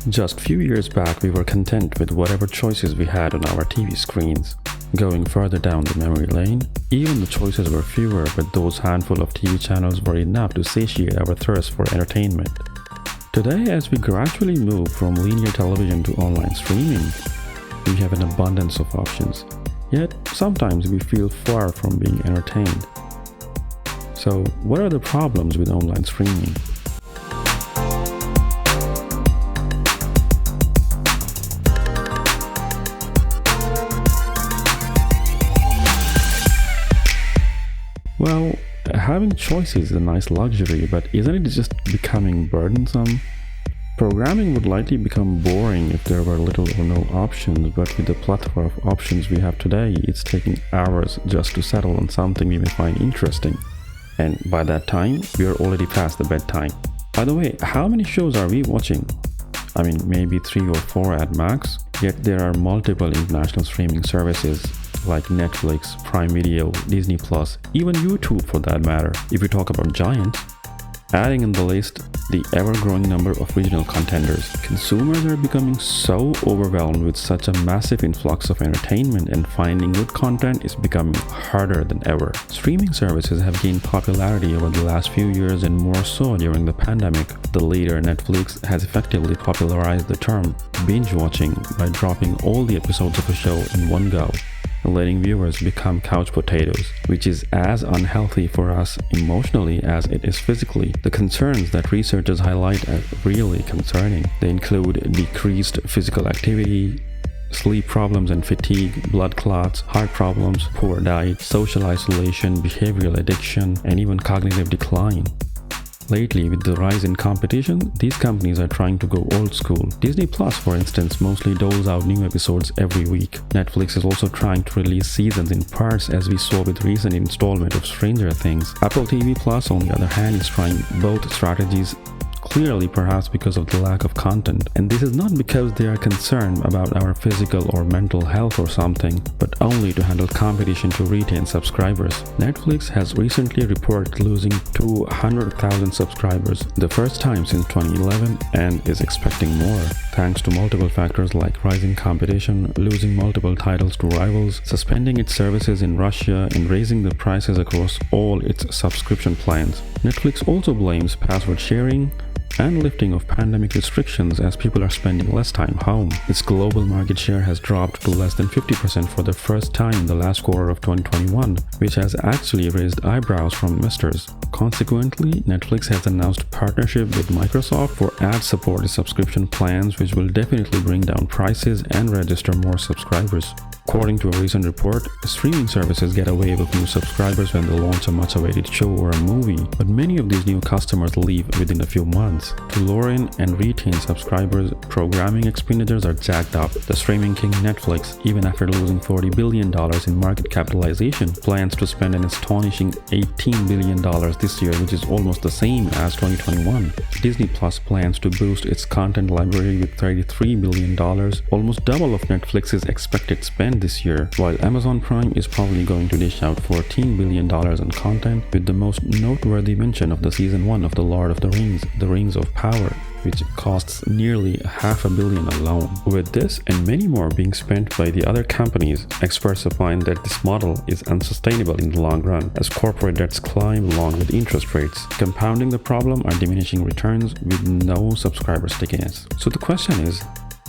Just few years back, we were content with whatever choices we had on our TV screens. Going further down the memory lane, even the choices were fewer, but those handful of TV channels were enough to satiate our thirst for entertainment. Today, as we gradually move from linear television to online streaming, we have an abundance of options. Yet, sometimes we feel far from being entertained. So, what are the problems with online streaming? Well, having choices is a nice luxury, but isn't it just becoming burdensome? Programming would likely become boring if there were little or no options, but with the plethora of options we have today, it's taking hours just to settle on something we may find interesting. And by that time, we are already past the bedtime. By the way, how many shows are we watching? I mean, maybe 3 or 4 at max, yet there are multiple international streaming services like Netflix, Prime Video, Disney Plus, even YouTube for that matter, if we talk about giants. Adding in the list the ever-growing number of regional contenders, consumers are becoming so overwhelmed with such a massive influx of entertainment, and finding good content is becoming harder than ever. Streaming services have gained popularity over the last few years, and more so during the pandemic. The leader, Netflix, has effectively popularized the term binge watching by dropping all the episodes of a show in one go, letting viewers become couch potatoes, which is as unhealthy for us emotionally as it is physically. The concerns that researchers highlight are really concerning. They include decreased physical activity, sleep problems and fatigue, blood clots, heart problems, poor diet, social isolation, behavioral addiction, and even cognitive decline. Lately, with the rise in competition, these companies are trying to go old school. Disney Plus, for instance, mostly doles out new episodes every week. Netflix is also trying to release seasons in parts, as we saw with recent installment of Stranger Things. Apple TV Plus, on the other hand, is trying both strategies, clearly perhaps because of the lack of content. And this is not because they are concerned about our physical or mental health or something, but only to handle competition to retain subscribers. Netflix has recently reported losing 200,000 subscribers, the first time since 2011, and is expecting more, thanks to multiple factors like rising competition, losing multiple titles to rivals, suspending its services in Russia, and raising the prices across all its subscription plans. Netflix also blames password sharing and lifting of pandemic restrictions as people are spending less time home. Its global market share has dropped to less than 50% for the first time in the last quarter of 2021, which has actually raised eyebrows from investors. Consequently, Netflix has announced partnership with Microsoft for ad-supported subscription plans, which will definitely bring down prices and register more subscribers. According to a recent report, streaming services get a wave of new subscribers when they launch a much-awaited show or a movie, but many of these new customers leave within a few months. To lure in and retain subscribers, programming expenditures are jacked up. The streaming king Netflix, even after losing $40 billion in market capitalization, plans to spend an astonishing $18 billion this year, which is almost the same as 2021. Disney Plus plans to boost its content library with $33 billion, almost double of Netflix's expected spend this year, while Amazon Prime is probably going to dish out $14 billion in content, with the most noteworthy mention of the season 1 of The Lord of the Rings, The Rings of Power, which costs nearly $500 million alone. With this and many more being spent by the other companies, experts opine that this model is unsustainable in the long run, as corporate debts climb along with interest rates. Compounding the problem are diminishing returns with no subscriber stickiness. So the question is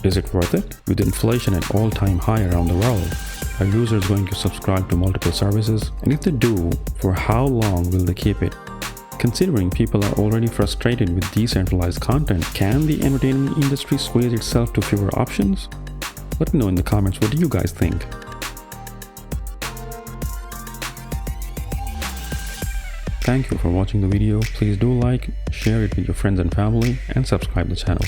it worth it? With inflation at all-time high around the world, are users going to subscribe to multiple services? And if they do, for how long will they keep it? Considering people are already frustrated with decentralized content, can the entertainment industry squeeze itself to fewer options? Let me know in the comments, what do you guys think? Thank you for watching the video. Please do like, share it with your friends and family, and subscribe to the channel.